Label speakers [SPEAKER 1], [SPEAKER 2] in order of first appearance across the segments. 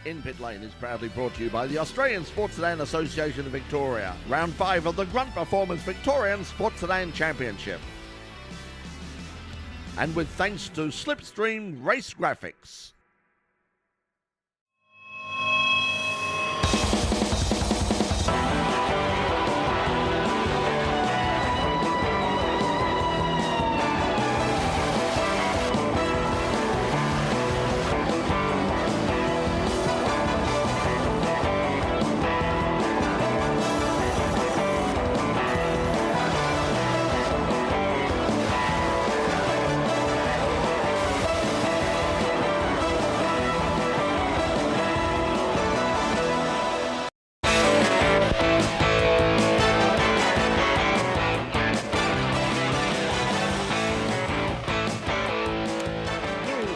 [SPEAKER 1] In Pit Lane is proudly brought to you by the Australian Sports Sedan Association of Victoria. Round 5 of the Grunt Performance Victorian Sports Sedan Championship. And with thanks to Slipstream Race Graphics.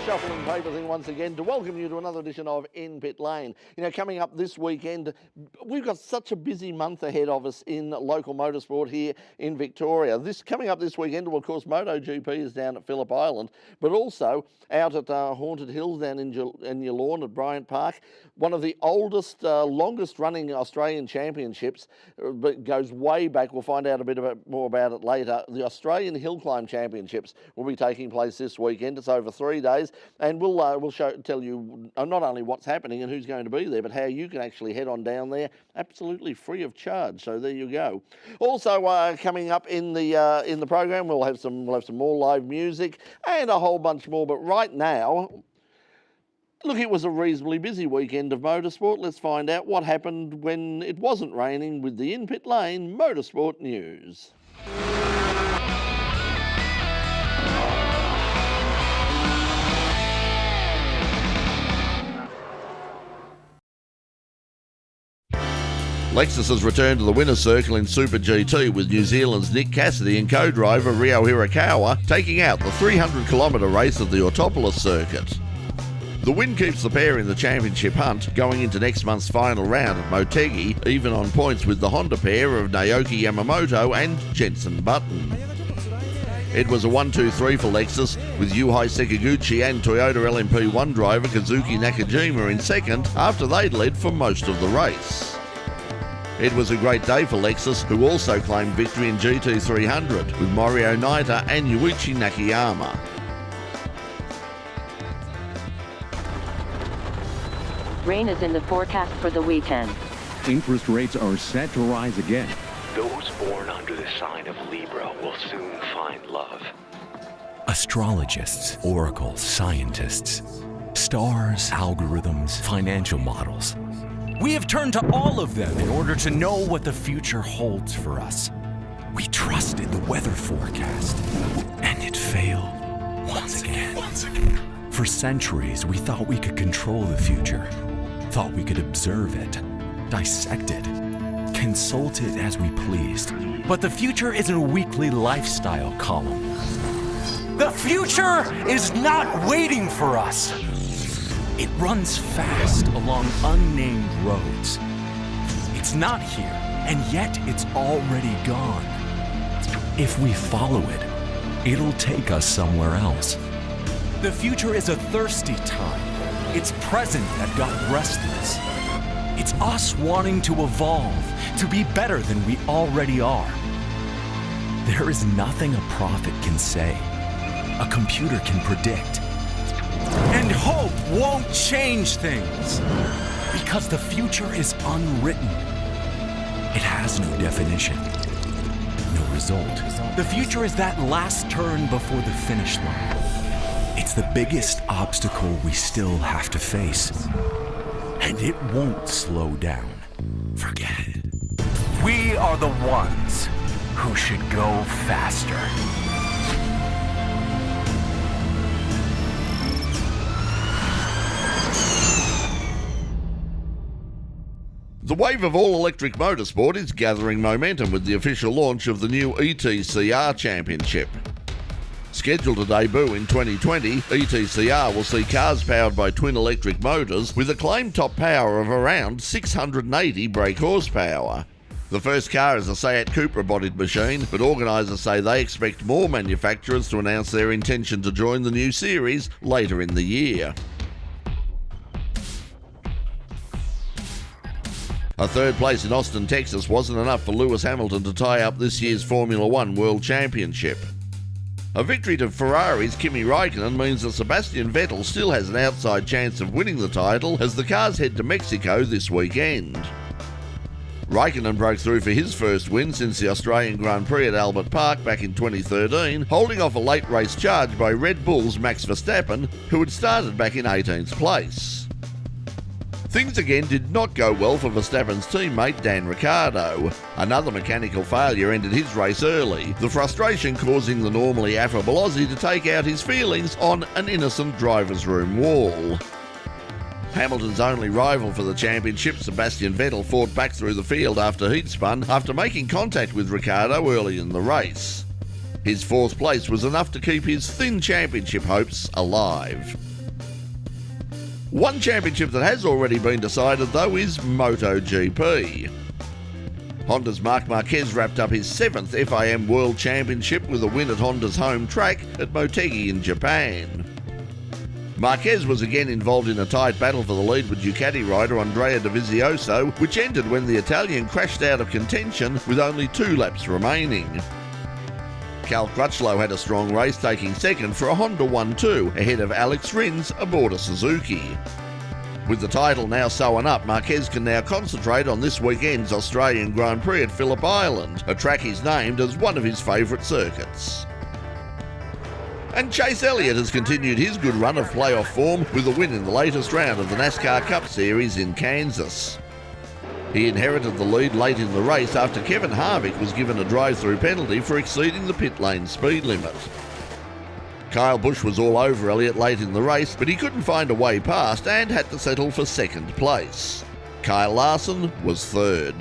[SPEAKER 1] Shuffling paper thing once again to welcome you to another edition of In Pit Lane. You know, coming up this weekend, we've got such a busy month ahead of us in local motorsport here in Victoria. Coming up this weekend, well, of course, MotoGP is down at Phillip Island, but also out at Haunted Hills down in your lawn at Bryant Park. One of the oldest, longest running Australian championships, but goes way back. We'll find out a bit more about it later. The Australian Hillclimb Championships will be taking place this weekend. It's over 3 days. And we'll tell you not only what's happening and who's going to be there, but how you can actually head on down there absolutely free of charge. So there you go. Also coming up in the program, we'll have some more live music and a whole bunch more. But right now, look, it was a reasonably busy weekend of motorsport. Let's find out what happened when it wasn't raining with the In Pit Lane Motorsport News. Lexus has returned to the winner's circle in Super GT with New Zealand's Nick Cassidy and co-driver Rio Hirakawa taking out the 300-kilometre race of the Autopolis circuit. The win keeps the pair in the championship hunt going into next month's final round at Motegi, even on points with the Honda pair of Naoki Yamamoto and Jenson Button. It was a 1-2-3 for Lexus, with Yuhei Sekiguchi and Toyota LMP1 driver Kazuki Nakajima in second after they'd led for most of the race. It was a great day for Lexus, who also claimed victory in GT300 with Morio Naita and Yuichi Nakayama.
[SPEAKER 2] Rain is in the forecast for the weekend.
[SPEAKER 3] Interest rates are set to rise again.
[SPEAKER 4] Those born under the sign of Libra will soon find love.
[SPEAKER 5] Astrologists, oracles, scientists, stars, algorithms, financial models. We have turned to all of them in order to know what the future holds for us. We trusted the weather forecast, and it failed once again. For centuries, we thought we could control the future, thought we could observe it, dissect it, consult it as we pleased. But the future isn't a weekly lifestyle column. The future is not waiting for us. It runs fast along unnamed roads. It's not here, and yet it's already gone. If we follow it, it'll take us somewhere else. The future is a thirsty time. It's present that got restless. It's us wanting to evolve, to be better than we already are. There is nothing a prophet can say, a computer can predict. And hope won't change things, because the future is unwritten. It has no definition, no result. The future is that last turn before the finish line. It's the biggest obstacle we still have to face, and it won't slow down. Forget it. We are the ones who should go faster.
[SPEAKER 1] The wave of all-electric motorsport is gathering momentum with the official launch of the new ETCR Championship. Scheduled to debut in 2020, ETCR will see cars powered by twin electric motors with a claimed top power of around 680 brake horsepower. The first car is a Seat Cupra-bodied machine, but organisers say they expect more manufacturers to announce their intention to join the new series later in the year. A third place in Austin, Texas wasn't enough for Lewis Hamilton to tie up this year's Formula One World Championship. A victory to Ferrari's Kimi Raikkonen means that Sebastian Vettel still has an outside chance of winning the title as the cars head to Mexico this weekend. Raikkonen broke through for his first win since the Australian Grand Prix at Albert Park back in 2013, holding off a late race charge by Red Bull's Max Verstappen, who had started back in 18th place. Things again did not go well for Verstappen's teammate Dan Ricciardo. Another mechanical failure ended his race early, the frustration causing the normally affable Aussie to take out his feelings on an innocent driver's room wall. Hamilton's only rival for the championship, Sebastian Vettel, fought back through the field after he'd spun after making contact with Ricciardo early in the race. His fourth place was enough to keep his thin championship hopes alive. One championship that has already been decided, though, is MotoGP. Honda's Marc Marquez wrapped up his 7th FIM World Championship with a win at Honda's home track at Motegi in Japan. Marquez was again involved in a tight battle for the lead with Ducati rider Andrea Dovizioso, which ended when the Italian crashed out of contention with only 2 laps remaining. Cal Crutchlow had a strong race, taking second for a Honda 1-2 ahead of Alex Rins aboard a Suzuki. With the title now sewn up, Marquez can now concentrate on this weekend's Australian Grand Prix at Phillip Island, a track he's named as one of his favourite circuits. And Chase Elliott has continued his good run of playoff form with a win in the latest round of the NASCAR Cup Series in Kansas. He inherited the lead late in the race after Kevin Harvick was given a drive-through penalty for exceeding the pit lane speed limit. Kyle Busch was all over Elliott late in the race, but he couldn't find a way past and had to settle for second place. Kyle Larson was third.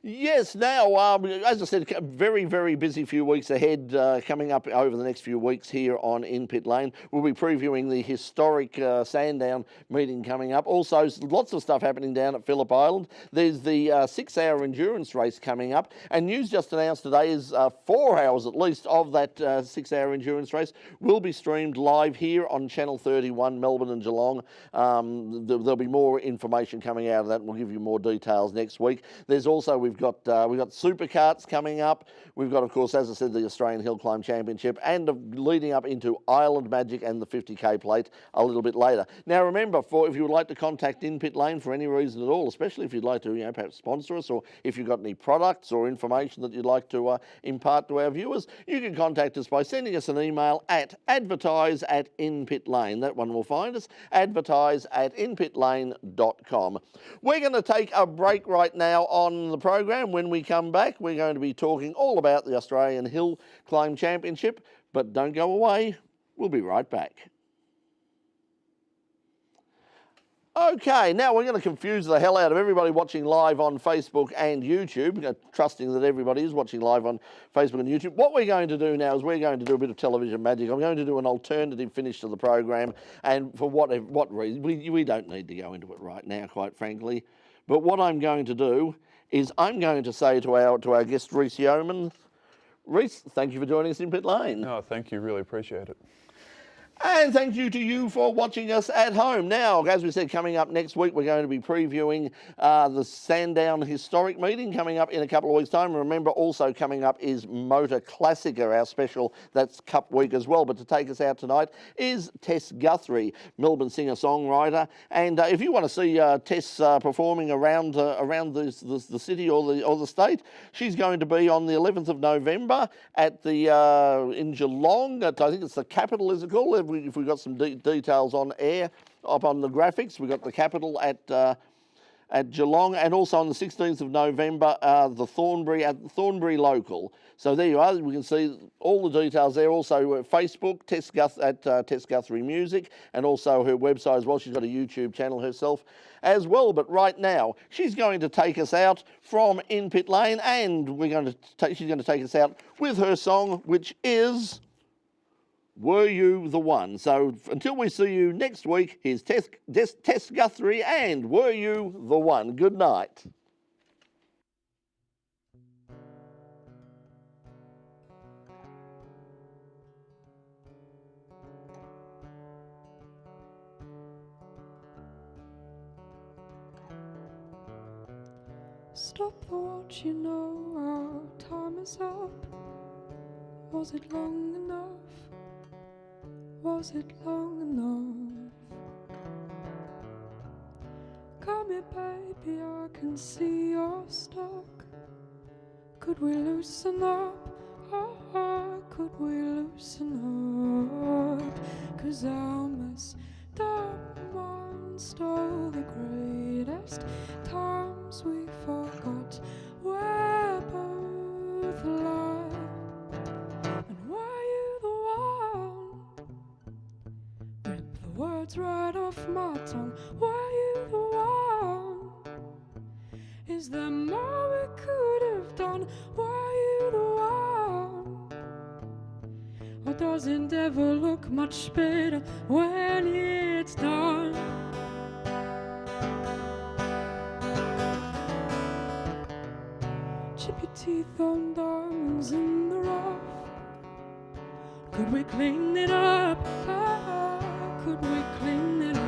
[SPEAKER 1] Yes, now, as I said, very, very busy few weeks ahead coming up over the next few weeks here on In Pit Lane. We'll be previewing the historic Sandown meeting coming up. Also, lots of stuff happening down at Phillip Island. There's the 6-hour endurance race coming up, and news just announced today is 4 hours at least of that 6-hour endurance race will be streamed live here on Channel 31, Melbourne and Geelong. There'll be more information coming out of that, and we'll give you more details next week. There's also, we've got Supercars coming up. We've got, of course, as I said, the Australian Hillclimb Championship, and leading up into Island Magic and the 50k plate a little bit later. Now, remember, if you would like to contact In Pit Lane for any reason at all, especially if you'd like to, perhaps sponsor us, or if you've got any products or information that you'd like to impart to our viewers, you can contact us by sending us an email at advertise@inpitlane. That one will find us, advertise@inpitlane.com. We're going to take a break right now on the program. When we come back, we're going to be talking all about the Australian Hillclimb Championship, but don't go away. We'll be right back. Okay, now we're going to confuse the hell out of everybody watching live on Facebook and YouTube, trusting that everybody is watching live on Facebook and YouTube. What we're going to do now is we're going to do a bit of television magic. I'm going to do an alternative finish to the program, and for what reason, we don't need to go into it right now, quite frankly. But what I'm going to do is I'm going to say to our guest, Reece Yeoman. Reece, thank you for joining us in Pit Lane.
[SPEAKER 6] No, thank you. Really appreciate it.
[SPEAKER 1] And thank you to you for watching us at home. Now, as we said, coming up next week, we're going to be previewing the Sandown Historic Meeting coming up in a couple of weeks' time. Remember, also coming up is Motor Classica, our special, that's Cup Week as well. But to take us out tonight is Tess Guthrie, Melbourne singer-songwriter. And if you want to see Tess performing around the city or the state, she's going to be on the 11th of November at the in Geelong. I think it's the Capitol, is it called? If we've got some details on air up on the graphics, we've got the Capitol at Geelong, and also on the 16th of November, the Thornbury at Thornbury Local. So there you are. We can see all the details there. Also, Facebook, Tess Guthrie Music, and also her website as well. She's got a YouTube channel herself as well. But right now, she's going to take us out from In Pit Lane, and she's going to take us out with her song, which is Were You the One? So until we see you next week, here's Tess Guthrie and Were You the One? Good night.
[SPEAKER 6] Stop the watch, you know our time is up. Was it long enough? Was it long enough? Come here, baby, I can see you're stuck. Could we loosen up? Could we loosen up? 'Cause our messed up minds stole the greatest times we forgot. We're both alive. And were you the one? Rip the words right off my tongue. Were you the one? Is there more we could have done? Were you the one? Or does it ever look much better when it's done? Chip your teeth on diamonds in the rough. Could we clean it up? Could we clean it up?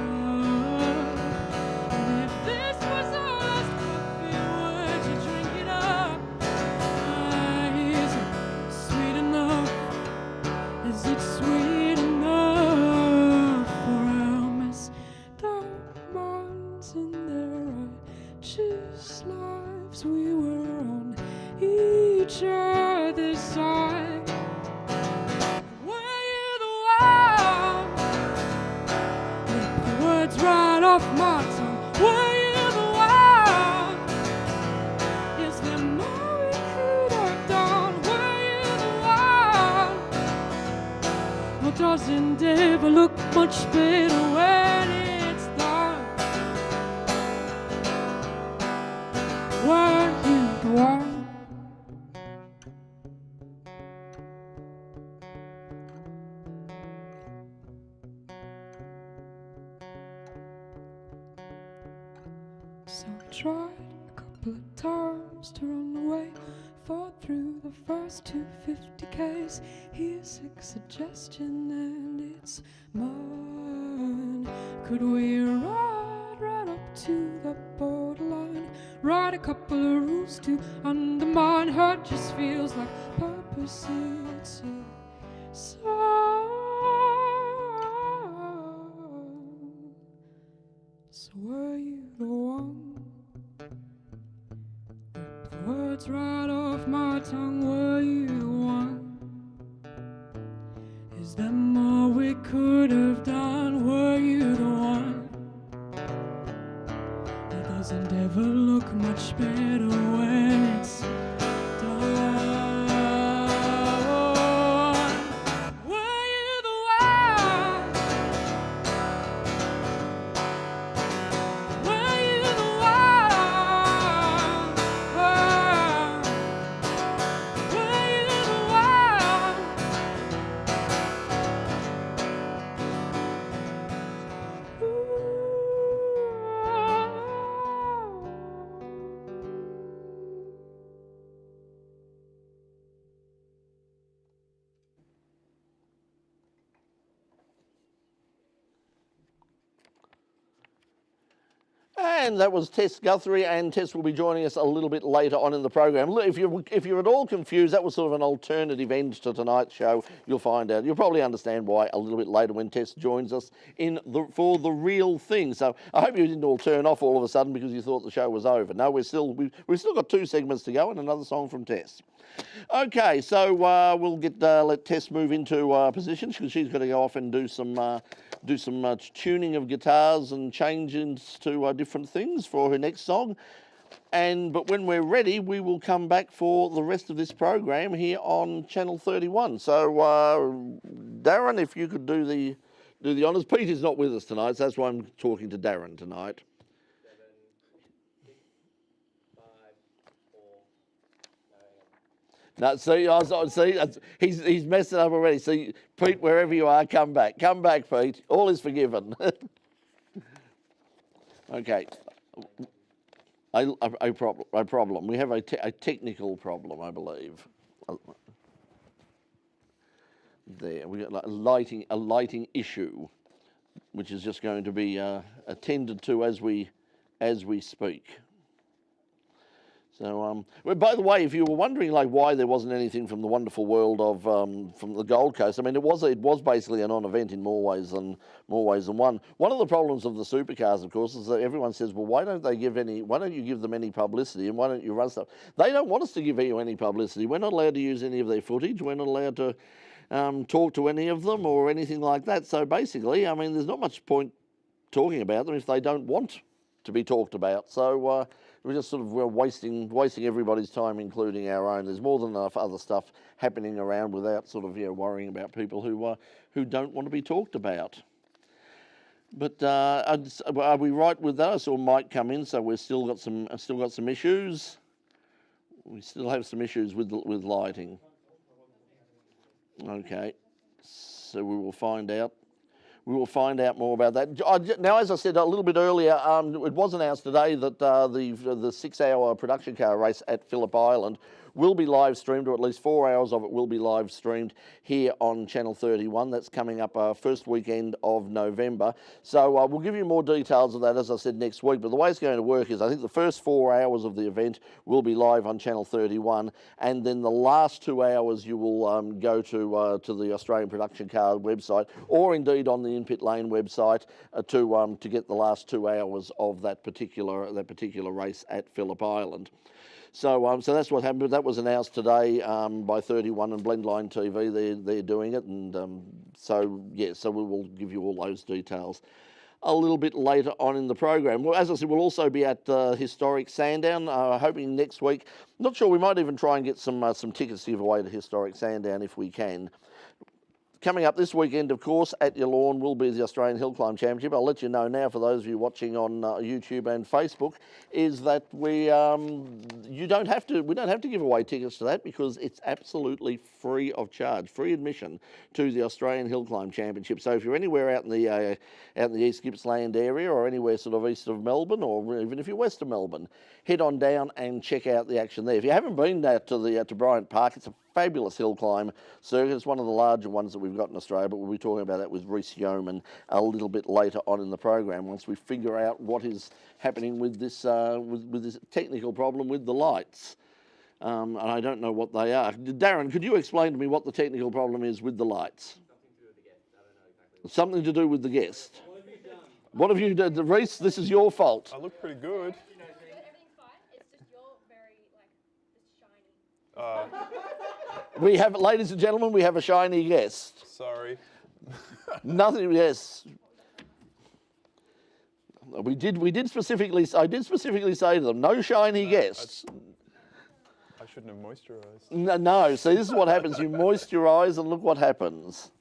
[SPEAKER 6] And if this was our last coffee, would you drink it up? Is it sweet enough? Is it sweet enough for our messed up minds and their righteous lives? We were on each other's side. Were you the one? Rip the words right off my tongue. Were you the one? Is there more we could have done? Were you the one? Or doesn't it ever look much better when it's done? Were you the one? So I tried a couple of times to run away. Fought through the first 250 Ks. Here's 6 suggestion and it's mine. Could we ride right up to the borderline? Write a couple of rules to undermine. Hurt just feels like purpose. It's a song. So were you the one? Rip the words right off my tongue. Were you the one? Is there more we could have done? Were you the one? It doesn't ever look much better when it's done. Were you the one? Were you the one? Were you the one?
[SPEAKER 1] And that was Tess Guthrie, and Tess will be joining us a little bit later on in the program. Look, if you're at all confused, that was sort of an alternative end to tonight's show. You'll find out. You'll probably understand why a little bit later when Tess joins us for the real thing. So I hope you didn't all turn off all of a sudden because you thought the show was over. No, we've still got 2 segments to go and another song from Tess. Okay, so we'll let Tess move into positions because she's got to go off and do some tuning of guitars and changes to different things for her next song. But when we're ready, we will come back for the rest of this program here on Channel 31. So Darren, if you could do the honours. Pete is not with us tonight, so that's why I'm talking to Darren tonight. 7, 6, 5, 4. No, see, he's messed it up already. See, Pete, wherever you are, come back, Pete. All is forgiven. Okay, a problem. We have a technical problem, I believe. There, we got a lighting issue, which is just going to be attended to as we speak. So, well, by the way, if you were wondering like why there wasn't anything from the wonderful world of from the Gold Coast, I mean, it was basically a non-event in more ways than one. One of the problems of the supercars, of course, is that everyone says, well, why don't you give them any publicity, and why don't you run stuff? They don't want us to give you any publicity. We're not allowed to use any of their footage. We're not allowed to talk to any of them or anything like that. So basically, I mean, there's not much point talking about them if they don't want to be talked about. So we're just sort of wasting everybody's time, including our own. There's more than enough other stuff happening around without sort of worrying about people who don't want to be talked about. But are we right with that? I saw Mike come in, so we've still got some issues. We still have some issues with lighting. Okay, so we will find out. We will find out more about that. Now, as I said a little bit earlier, it was announced today that the 6-hour production car race at Phillip Island will be live streamed, or at least 4 hours of it will be live streamed here on Channel 31. That's coming up first weekend of November. So we'll give you more details of that, as I said, next week. But the way it's going to work is I think the first 4 hours of the event will be live on Channel 31, and then the last 2 hours you will go to the Australian Production Car website, or indeed on the In Pit Lane website to get the last 2 hours of that particular race at Phillip Island. So that's what happened. That was announced today by 31 and Blendline TV. They're doing it, and so we will give you all those details a little bit later on in the program. Well, as I said, we'll also be at Historic Sandown, hoping next week. Not sure, we might even try and get some tickets to give away to Historic Sandown if we can. Coming up this weekend, of course, at your lawn will be the Australian Hillclimb Championship. I'll let you know now, for those of you watching on YouTube and Facebook, is that we don't have to give away tickets to that, because it's absolutely free of charge, free admission to the Australian Hillclimb Championship. So if you're anywhere out in the East Gippsland area, or anywhere sort of east of Melbourne, or even if you're west of Melbourne, head on down and check out the action there. If you haven't been to Bryant Park, it's a fabulous hill climb circuit. It's one of the larger ones that we've got in Australia, but we'll be talking about that with Rhys Yeoman a little bit later on in the program, once we figure out what is happening with this with this technical problem with the lights. And I don't know what they are. Darren, could you explain to me what the technical problem is with the lights? Something to do with the guest. What have you done? Rhys, this is your fault.
[SPEAKER 7] I look pretty good.
[SPEAKER 8] Everything's fine. It's just you're very, just shiny.
[SPEAKER 1] We have, ladies and gentlemen, we have a shiny guest.
[SPEAKER 7] Sorry.
[SPEAKER 1] Nothing, yes. I did specifically say to them, no shiny guests.
[SPEAKER 7] I shouldn't have moisturised.
[SPEAKER 1] No, see, this is what happens. You moisturise and look what happens.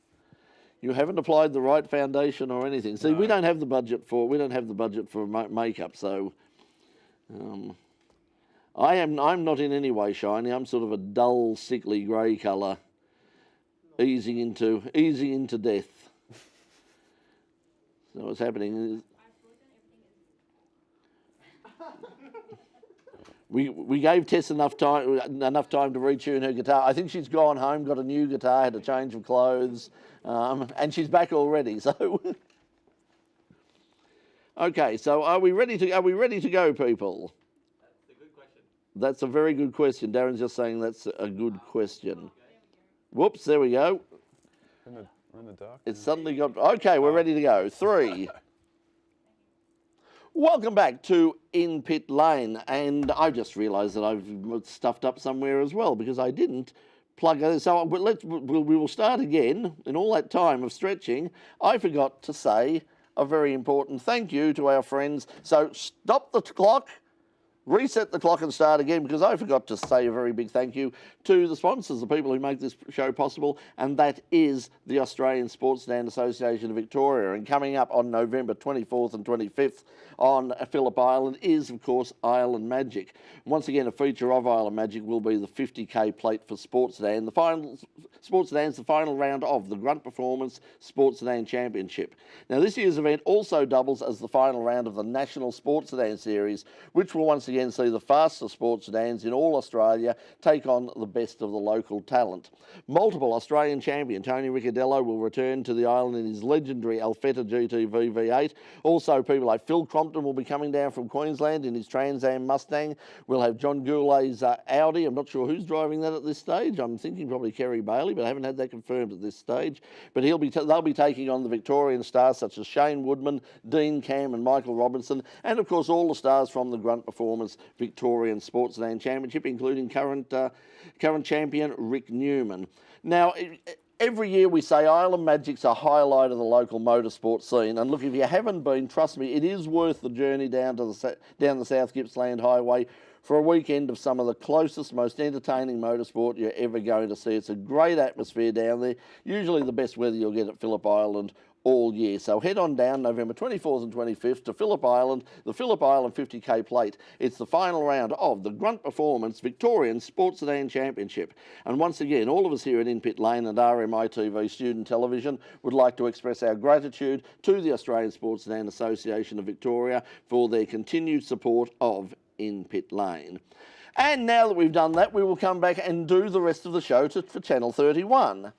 [SPEAKER 1] You haven't applied the right foundation or anything. See, we don't have the budget for makeup, so I'm not in any way shiny. I'm sort of a dull, sickly grey colour, easing into death. So what's happening is we gave Tess enough time to retune her guitar. I think she's gone home, got a new guitar, had a change of clothes, and she's back already. So, okay. So, are we ready to go, people? That's a good question. That's a very good question. Darren's just saying that's a good question. Whoops! There we go.
[SPEAKER 7] We're in the dark.
[SPEAKER 1] It's suddenly got. Okay, we're ready to go. 3. Welcome back to In Pit Lane, and I just realised that I've stuffed up somewhere as well, because I didn't plug it. So we will start again. In all that time of stretching, I forgot to say a very important thank you to our friends. So stop the clock, reset the clock and start again, because I forgot to say a very big thank you to the sponsors, the people who make this show possible, and that is the Australian Sports Stand Association of Victoria. And coming up on November 24th and 25th on Phillip Island is, of course, Island Magic. Once again, a feature of Island Magic will be the 50k plate for Sports Sedan. The final Sports Sedan's the final round of the Grunt Performance Sports Sedan Championship. Now, this year's event also doubles as the final round of the National Sports Sedan Series, which will once again again see the fastest sports sedans in all Australia take on the best of the local talent. Multiple Australian champion Tony Ricciardello will return to the island in his legendary Alfetta GTV V8. Also, people like Phil Crompton will be coming down from Queensland in his Trans Am Mustang. We'll have John Goulet's Audi. I'm not sure who's driving that at this stage. I'm thinking probably Kerry Bailey, but I haven't had that confirmed at this stage. But they'll be taking on the Victorian stars such as Shane Woodman, Dean Cam and Michael Robinson, and of course all the stars from the Grunt Performance Victorian Sports Sedan Championship, including current champion Rick Newman. Now, every year we say Island Magic's a highlight of the local motorsport scene, and look, if you haven't been, trust me, it is worth the journey down the South Gippsland Highway for a weekend of some of the closest, most entertaining motorsport you're ever going to see. It's a great atmosphere down there, usually the best weather you'll get at Phillip Island all year. So head on down November 24th and 25th to Phillip Island, the Phillip Island 50k plate. It's the final round of the Grunt Performance Victorian Sports Sedan Championship. And once again, all of us here at In Pit Lane and RMITV Student Television would like to express our gratitude to the Australian Sports Sedan Association of Victoria for their continued support of In Pit Lane. And now that we've done that, we will come back and do the rest of the show for Channel 31.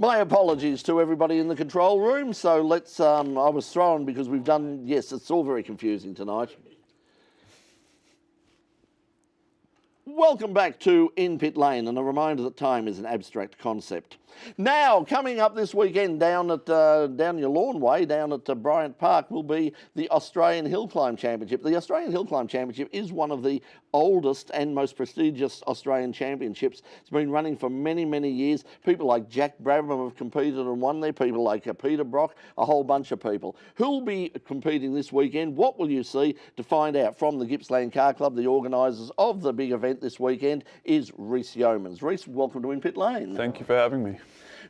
[SPEAKER 1] My apologies to everybody in the control room. So let's, I was thrown because we've done, yes, it's all very confusing tonight. Welcome back to In Pit Lane, and a reminder that time is an abstract concept. Now, coming up this weekend down your lawn way, down at Bryant Park, will be the Australian Hillclimb Championship. The Australian Hillclimb Championship is one of the oldest and most prestigious Australian championships. It's been running for many, many years. People like Jack Brabham have competed and won there. People like Peter Brock, a whole bunch of people. Who'll be competing this weekend? What will you see? To find out from the Gippsland Car Club, the organisers of the big event this weekend, is Rhys Yeomans. Rhys, welcome to In Pit Lane.
[SPEAKER 7] Thank you for having me.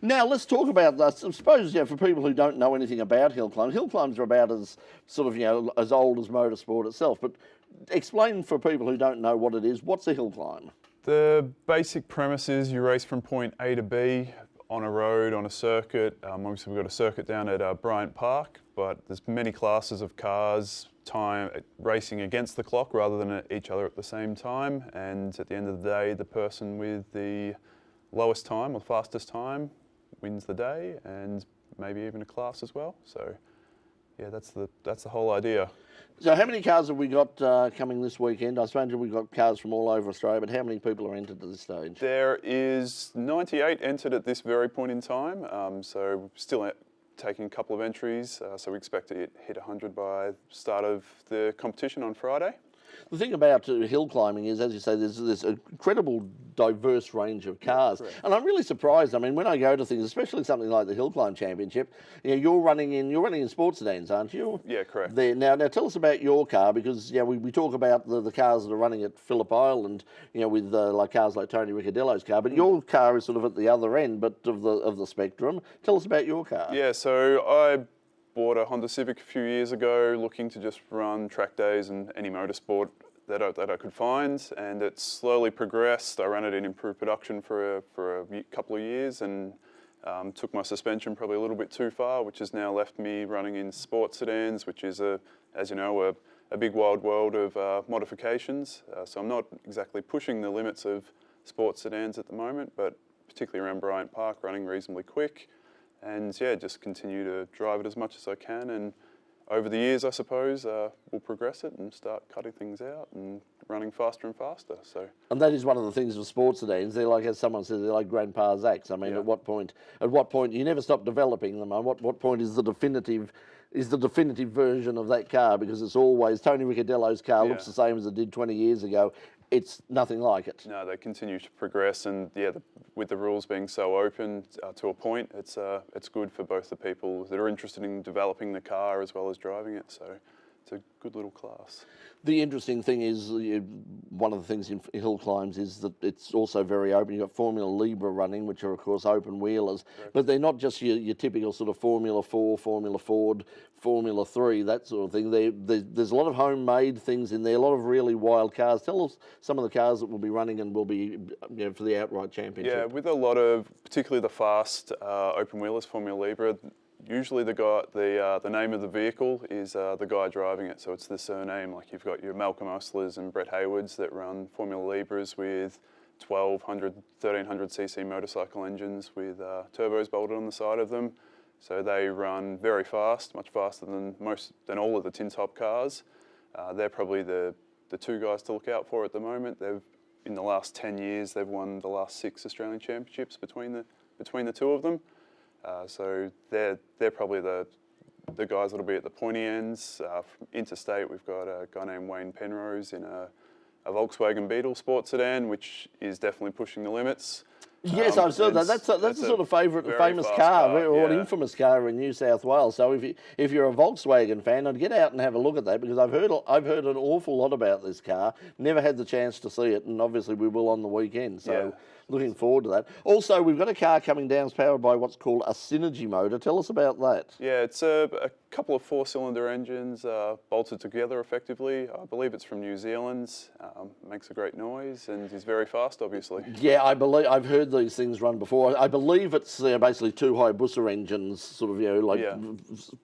[SPEAKER 1] Now, let's talk about that. I suppose, for people who don't know anything about hillclimbs, hillclimbs are about as sort of, as old as motorsport itself. But explain for people who don't know what it is. What's a hill climb?
[SPEAKER 7] The basic premise is you race from point A to B on a road, on a circuit. Obviously, we've got a circuit down at Bryant Park, but there's many classes of cars, racing against the clock rather than at each other at the same time. And at the end of the day, the person with the lowest time or fastest time wins the day, and maybe even a class as well. So, yeah, that's the whole idea.
[SPEAKER 1] So how many cars have we got coming this weekend? I suppose we've got cars from all over Australia, but how many people are entered at this stage?
[SPEAKER 7] There is 98 entered at this very point in time, so we're still taking a couple of entries, so we expect to hit 100 by start of the competition on Friday.
[SPEAKER 1] The thing about hill climbing is, as you say, there's this incredible diverse range of cars.
[SPEAKER 7] Correct.
[SPEAKER 1] And I'm really surprised. I mean, when I go to things, especially something like the Hillclimb Championship, you're running in sports sedans, aren't you?
[SPEAKER 7] Yeah, correct.
[SPEAKER 1] There. Now tell us about your car, because we talk about the cars that are running at Phillip Island, with like cars like Tony Ricciardello's car, but your car is sort of at the other end, but of the spectrum. Tell us about your car.
[SPEAKER 7] Yeah, so I bought a Honda Civic a few years ago, looking to just run track days and any motorsport that I could find, and it slowly progressed. I ran it in improved production for a couple of years, and took my suspension probably a little bit too far, which has now left me running in sports sedans, which is as you know, a big wild world of modifications. So I'm not exactly pushing the limits of sports sedans at the moment, but particularly around Bryant Park, running reasonably quick. And yeah, just continue to drive it as much as I can, and over the years, I suppose, we'll progress it and start cutting things out and running faster and faster. So, and
[SPEAKER 1] that is one of the things with sports sedans. They're like, as someone says, they're like grandpa's axe. I mean,
[SPEAKER 7] yeah.
[SPEAKER 1] At what point you never stop developing them? At what point is the definitive version of that car? Because it's always Tony Ricciardello's car looks the same as it did 20 years ago. It's nothing like it.
[SPEAKER 7] No, they continue to progress, and yeah, with the rules being so open to a point, it's good for both the people that are interested in developing the car as well as driving it. So it's a good little class.
[SPEAKER 1] The interesting thing is, one of the things in hill climbs is that it's also very open. You've got Formula Libre running, which are, of course, open wheelers, but they're not just your typical sort of Formula 4, Formula Ford, Formula 3, that sort of thing. There's a lot of homemade things in there, a lot of really wild cars. Tell us some of the cars that will be running and will be for the outright championship.
[SPEAKER 7] Yeah, with a lot of, particularly the fast open wheelers, Formula Libre, usually the name of the vehicle is the guy driving it, so it's the surname. Like you've got your Malcolm Oslers and Brett Haywards that run Formula Libras with 1200, 1300cc motorcycle engines with turbos bolted on the side of them. So they run very fast, much faster than all of the tin top cars. They're probably the two guys to look out for at the moment. In the last 10 years, they've won the last 6 Australian championships between the two of them. So they're probably the guys that'll be at the pointy ends. From interstate, we've got a guy named Wayne Penrose in a Volkswagen Beetle sports sedan, which is definitely pushing the limits.
[SPEAKER 1] Yes, I've seen that. That's a sort of famous car, or an infamous car in New South Wales. So if you're a Volkswagen fan, I'd get out and have a look at that, because I've heard an awful lot about this car. Never had the chance to see it, and obviously we will on the weekend. So looking forward to that. Also, we've got a car coming down, it's powered by what's called a Synergy motor. Tell us about that.
[SPEAKER 7] Yeah, it's a couple of 4-cylinder engines bolted together effectively. I believe it's from New Zealand. Makes a great noise and is very fast, obviously.
[SPEAKER 1] Yeah, I've heard these things run before. I believe it's basically 2 Hayabusa engines, sort of,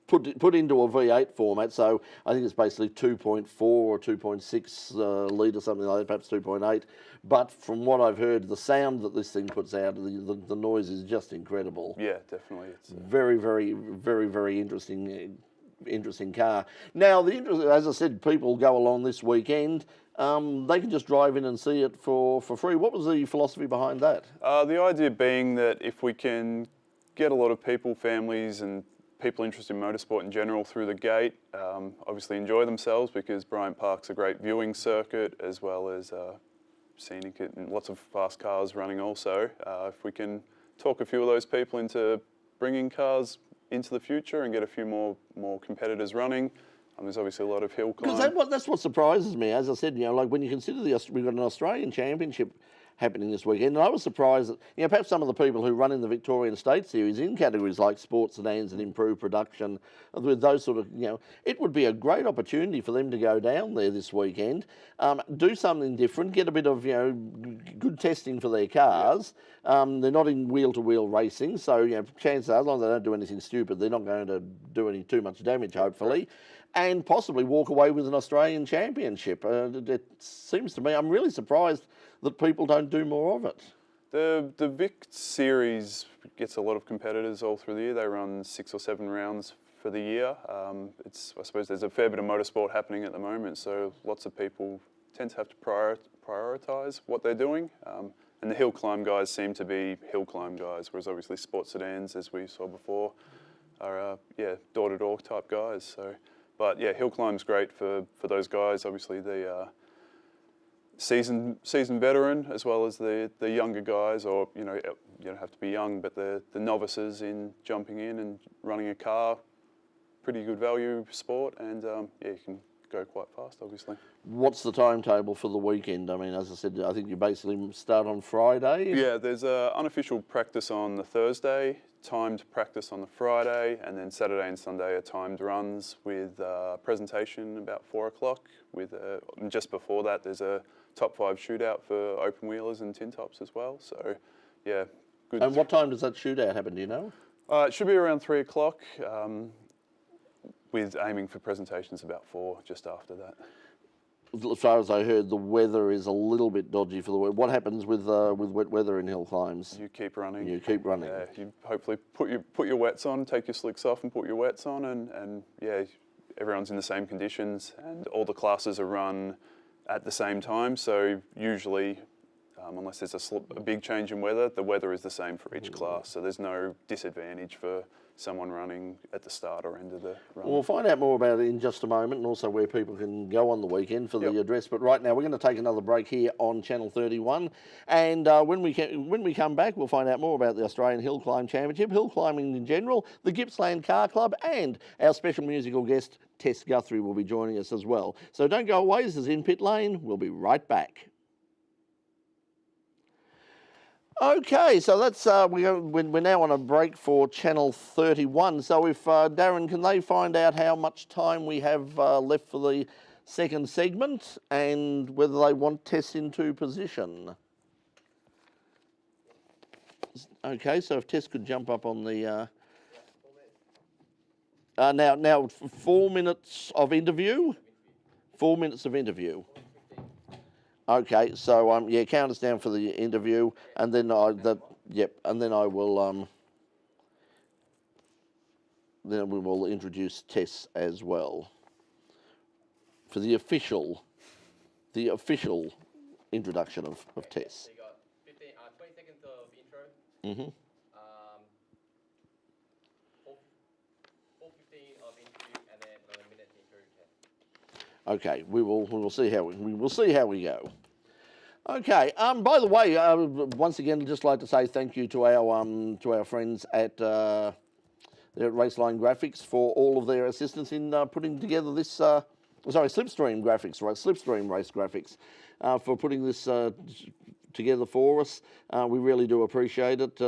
[SPEAKER 1] put into a V8 format. So I think it's basically 2.4 or 2.6 litre, something like that, perhaps 2.8. But from what I've heard, the sound that this thing puts out, the noise is just incredible.
[SPEAKER 7] Yeah, definitely. It's
[SPEAKER 1] very, very, very, very interesting car. Now, as I said, people go along this weekend. They can just drive in and see it for free. What was the philosophy behind that?
[SPEAKER 7] The idea being that if we can get a lot of people, families and people interested in motorsport in general through the gate, obviously enjoy themselves, because Bryant Park's a great viewing circuit, as well as scenic and lots of fast cars running also. If we can talk a few of those people into bringing cars into the future and get a few more competitors running. There's obviously a lot of hill climb.
[SPEAKER 1] Because that's what surprises me. As I said, like when you consider we've got an Australian Championship happening this weekend, and I was surprised that, perhaps some of the people who run in the Victorian State Series in categories like sports sedans and improved production, with those sort of, it would be a great opportunity for them to go down there this weekend, do something different, get a bit of, good testing for their cars. They're not in wheel-to-wheel racing, so, chances are, as long as they don't do anything stupid, they're not going to do too much damage, hopefully. And possibly walk away with an Australian championship. It seems to me, I'm really surprised that people don't do more of it.
[SPEAKER 7] The Vic Series gets a lot of competitors all through the year. They run 6 or 7 rounds for the year. I suppose there's a fair bit of motorsport happening at the moment, so lots of people tend to have to prioritise what they're doing. And the hill climb guys seem to be hill climb guys, whereas obviously sports sedans, as we saw before, are door-to-door type guys. So. But yeah, hill climb's great for those guys. Obviously, the seasoned veteran, as well as the younger guys, or you don't have to be young, but the novices in jumping in and running a car. Pretty good value sport, and you can go quite fast, obviously.
[SPEAKER 1] What's the timetable for the weekend? I mean, as I said, I think you basically start on Friday.
[SPEAKER 7] Yeah, there's an unofficial practice on the Thursday, timed practice on the Friday, and then Saturday and Sunday are timed runs with presentation about 4 o'clock. And just before that, there's a top 5 shootout for open wheelers and tin tops as well. So, yeah, good.
[SPEAKER 1] And what time does that shootout happen? Do you know?
[SPEAKER 7] It should be around 3 o'clock. With aiming for presentations about 4, just after that.
[SPEAKER 1] As far as I heard, the weather is a little bit dodgy for the week. What happens with wet weather in hill climbs?
[SPEAKER 7] You keep running.
[SPEAKER 1] You keep running.
[SPEAKER 7] Yeah, you hopefully put your wets on, take your slicks off and put your wets on, and everyone's in the same conditions, and all the classes are run at the same time. So usually, unless there's a big change in weather, the weather is the same for each class. So there's no disadvantage for someone running at the start or end of the run.
[SPEAKER 1] We'll find out more about it in just a moment, and also where people can go on the weekend for the address. But right now, we're going to take another break here on Channel 31, and when we come back, we'll find out more about the Australian Hillclimb Championship, hill climbing in general, the Gippsland Car Club, and our special musical guest Tess Guthrie will be joining us as well. So don't go away. This is In Pit Lane. We'll be right back. Okay, so that's we're now on a break for Channel 31. So if Darren, can they find out how much time we have left for the second segment and whether they want Tess into position? Okay, so if Tess could jump up on the Now, 4 minutes of interview. 4 minutes of interview. Okay, so yeah, count us down for the interview, and then and then I will then we will introduce Tess as well for the official introduction of Tess.
[SPEAKER 9] So you got 20 seconds of intro.
[SPEAKER 1] Mm-hmm.
[SPEAKER 9] 4:15 of interview, and then another minute intro test.
[SPEAKER 1] Okay, we will see how we go. Okay. By the way, once again, I'd just like to say thank you to our friends at Raceline Graphics for all of their assistance in putting together this. Slipstream Graphics, right? Slipstream Race Graphics for putting this together for us. We really do appreciate it.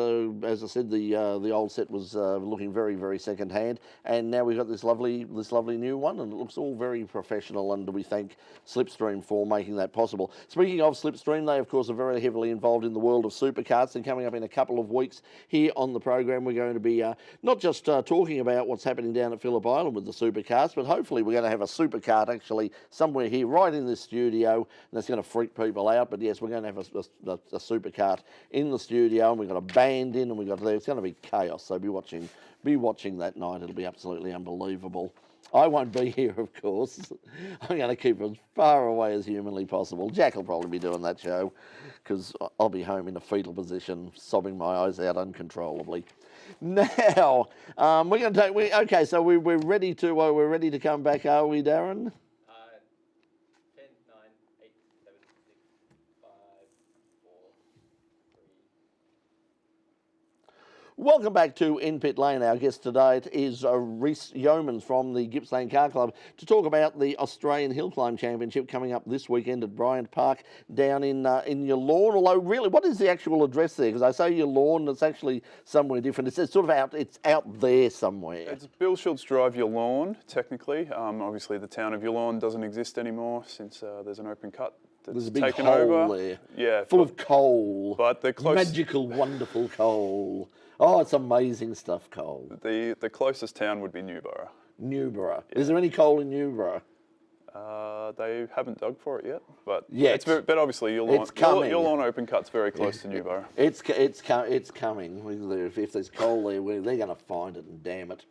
[SPEAKER 1] As I said, the old set was looking very, very second-hand, and now we've got this lovely new one, and it looks all very professional, and we thank Slipstream for making that possible. Speaking of Slipstream, they, of course, are very heavily involved in the world of supercars, and coming up in a couple of weeks here on the program, we're going to be not just talking about what's happening down at Phillip Island with the supercars, but hopefully we're going to have a supercar actually somewhere here right in this studio, and that's going to freak people out. But yes, we're going to have a supercar in the studio, and we've got a band in, and it's going to be chaos. So be watching that night. It'll be absolutely unbelievable. I won't be here, of course. I'm going to keep as far away as humanly possible. Jack will probably be doing that show because I'll be home in a fetal position, sobbing my eyes out uncontrollably. Now we're going to take. Okay, so we're ready to come back, are we, Darren?
[SPEAKER 9] 10, 9, 8, 7, 6, 5, 4, 3.
[SPEAKER 1] Welcome back to In Pit Lane. Our guest today is Rhys Yeomans from the Gippsland Car Club to talk about the Australian Hillclimb Championship coming up this weekend at Bryant Park down in your lawn. Although, really, what is the actual address there? Because I say your lawn, it's actually somewhere different. It's sort of out. It's out there somewhere.
[SPEAKER 7] It's Bill Schultz Drive, your lawn, technically. Obviously, the town of your lawn doesn't exist anymore since there's an open cut.
[SPEAKER 1] There's a big
[SPEAKER 7] taken
[SPEAKER 1] hole
[SPEAKER 7] over.
[SPEAKER 1] there,
[SPEAKER 7] yeah,
[SPEAKER 1] full of coal.
[SPEAKER 7] But the
[SPEAKER 1] magical, wonderful coal. Oh, it's amazing stuff, coal.
[SPEAKER 7] The closest town would be Newborough.
[SPEAKER 1] Newborough. Yeah. Is there any coal in Newborough?
[SPEAKER 7] They haven't dug for it yet, but but obviously your lawn open cut's very close to Newborough.
[SPEAKER 1] It's coming. If there's coal there, they're going to find it, and damn it,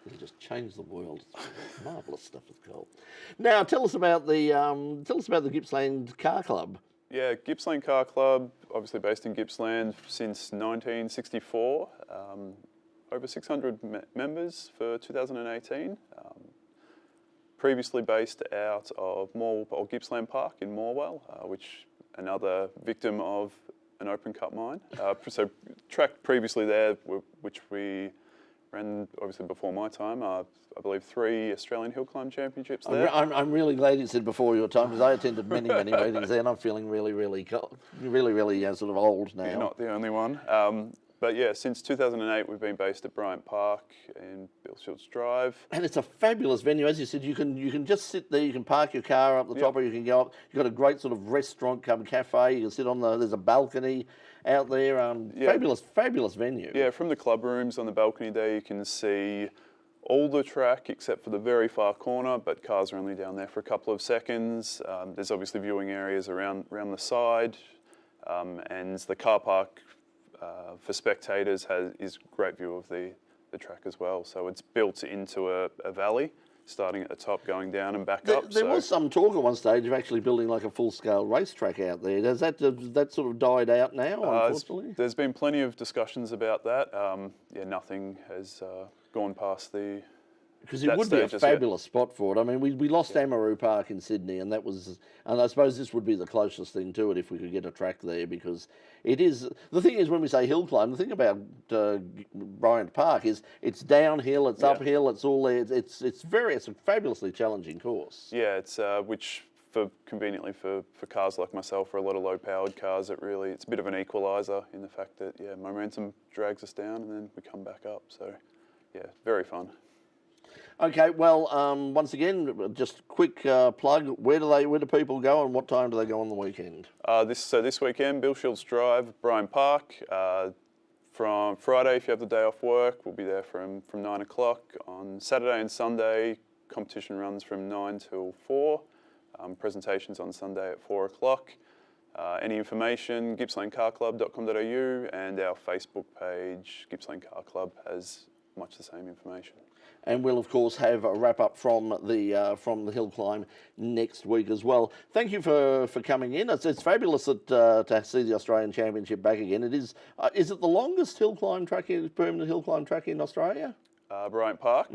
[SPEAKER 1] it'll just change the world. It's marvellous stuff with coal. Now, tell us about the Gippsland Car Club.
[SPEAKER 7] Yeah, Gippsland Car Club, obviously based in Gippsland since 1964. Over 600 members for 2018. Previously based out of Gippsland Park in Morwell, which another victim of an open cut mine. So track previously there, which we ran obviously before my time. I believe 3 Australian Hillclimb Championships there.
[SPEAKER 1] I'm really glad you said before your time, because I attended many meetings there, and I'm feeling really sort of old now.
[SPEAKER 7] You're not the only one. But yeah, since 2008, we've been based at Bryant Park in Bill Schultz Drive.
[SPEAKER 1] And it's a fabulous venue. As you said, you can just sit there, you can park your car up the top, or you can go up. You've got a great sort of restaurant, cafe. You can sit there's a balcony out there. Fabulous venue.
[SPEAKER 7] Yeah, from the club rooms on the balcony there, you can see all the track except for the very far corner, but cars are only down there for a couple of seconds. There's obviously viewing areas around the side, and the car park for spectators is a great view of the track as well. So it's built into a valley, starting at the top, going down and back up.
[SPEAKER 1] There was some talk at one stage of actually building like a full-scale racetrack out there. Does that sort of died out now, unfortunately?
[SPEAKER 7] There's been plenty of discussions about that. Nothing has gone past the...
[SPEAKER 1] Because it would be a fabulous spot for it. I mean, we lost Amaroo Park in Sydney, and I suppose this would be the closest thing to it if we could get a track there, because it is. The thing is, when we say hill climb, the thing about Bryant Park is it's downhill, it's uphill, it's all there. It's a fabulously challenging course.
[SPEAKER 7] Yeah, it's which conveniently for cars like myself, for a lot of low-powered cars, it's a bit of an equaliser in the fact that momentum drags us down and then we come back up. So yeah, very fun.
[SPEAKER 1] Okay, well, once again, just quick plug. Where do people go, and what time do they go on the weekend?
[SPEAKER 7] This weekend, Bill Schultz Drive, Bryant Park. from Friday, if you have the day off work, we'll be there from 9 o'clock. On Saturday and Sunday, competition runs from 9 till 4. Presentations on Sunday at 4 o'clock. Any information, gippslanecarclub.com.au, and our Facebook page, Gippsland Car Club, has much the same information.
[SPEAKER 1] And we'll, of course, have a wrap-up from the hill climb next week as well. Thank you for coming in. It's fabulous to see the Australian Championship back again. It is it the longest hill climb track, permanent hill climb track in Australia?
[SPEAKER 7] Bryant Park?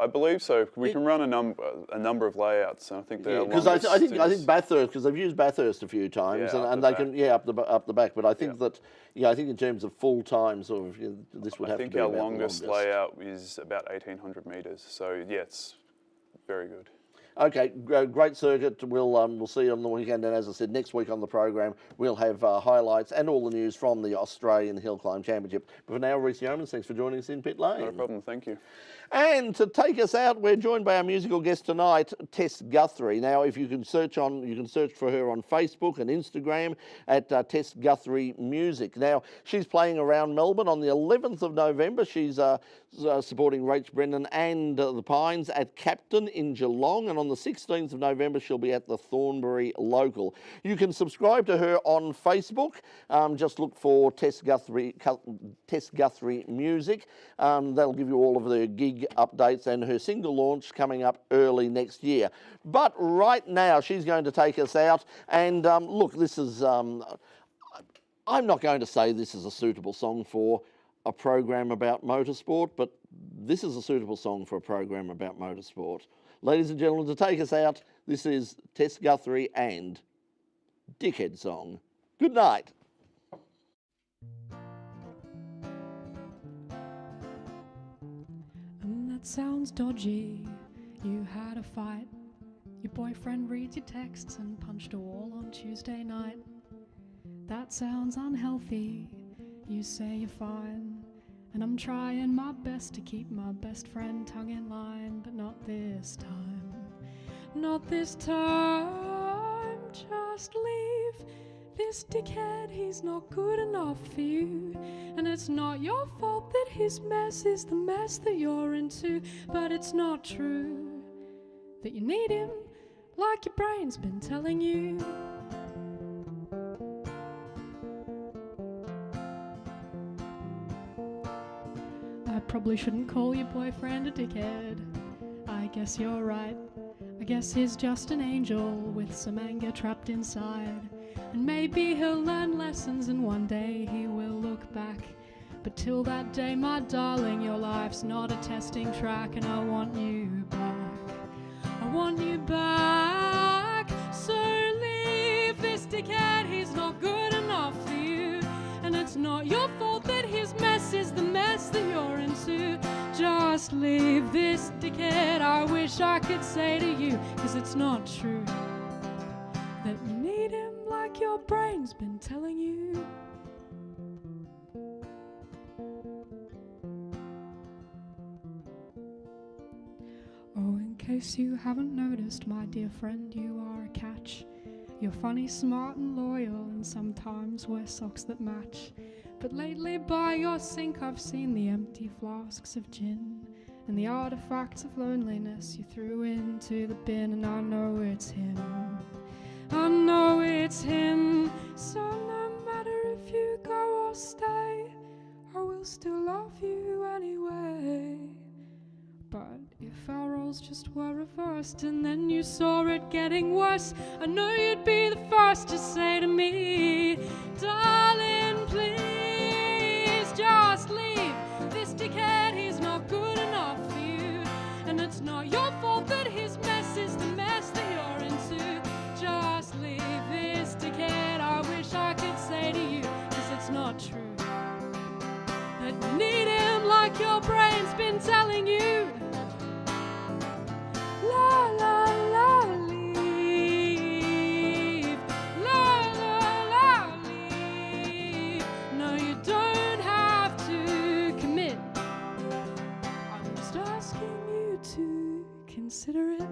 [SPEAKER 7] I believe so. We can run a number of layouts, and I think they're
[SPEAKER 1] because I think Bathurst, because they've used Bathurst a few times, and they can up the back. But I think that I think in terms of full time, sort of this would have to be about the longest.
[SPEAKER 7] I think our longest layout is about 1,800 metres. So yeah, it's very good.
[SPEAKER 1] Okay, great circuit. We'll see you on the weekend, and as I said, next week on the program we'll have highlights and all the news from the Australian Hillclimb Championship. But for now, Reece Yeomans, thanks for joining us in Pit Lane.
[SPEAKER 7] No problem, thank you.
[SPEAKER 1] And to take us out, we're joined by our musical guest tonight, Tess Guthrie. Now, if you can search for her on Facebook and Instagram at Tess Guthrie Music. Now, she's playing around Melbourne on the 11th of November. She's supporting Rach Brennan and the Pines at Captain in Geelong, and on the 16th of November she'll be at the Thornbury Local. You can subscribe to her on Facebook. Just look for Tess Guthrie Music. That'll give you all of the gig updates and her single launch coming up early next year. But right now she's going to take us out, and look, this is I'm not going to say this is a suitable song for a program about motorsport, but this is a suitable song for a program about motorsport. Ladies and gentlemen, to take us out, this is Tess Guthrie and Dickhead Song. Good night.
[SPEAKER 6] That sounds dodgy. You had a fight. Your boyfriend reads your texts and punched a wall on Tuesday night. That sounds unhealthy. You say you're fine, and I'm trying my best to keep my best friend tongue in line, but not this time. Not this time. Just leave this dickhead, he's not good enough for you. And it's not your fault that his mess is the mess that you're into. But it's not true that you need him like your brain's been telling you. I probably shouldn't call your boyfriend a dickhead. I guess you're right. I guess he's just an angel with some anger trapped inside. And maybe he'll learn lessons and one day he will look back. But till that day, my darling, your life's not a testing track. And I want you back. I want you back. So leave this dickhead, he's not good enough for you. And it's not your fault that his mess is the mess that you're into. Just leave this dickhead, I wish I could say to you, 'cause it's not true that you need him like your brain's been telling you. Oh, in case you haven't noticed, my dear friend, you are a catch. You're funny, smart and loyal, and sometimes wear socks that match. But lately by your sink I've seen the empty flasks of gin and the artifacts of loneliness you threw into the bin. And I know it's him, I know it's him. So no matter if you go or stay, I will still love you anyway. But if our roles just were reversed and then you saw it getting worse, I know you'd be the first to say to me, darling, please just leave this dickhead, he's not good enough for you. And it's not your fault that his mess is the mess that you're into. Just leave this dickhead, I wish I could say to you, 'cause it's not true that you need him like your brain's been telling you. La la la, leave. La la la, leave. No, you don't have to commit. I'm just asking you to consider it.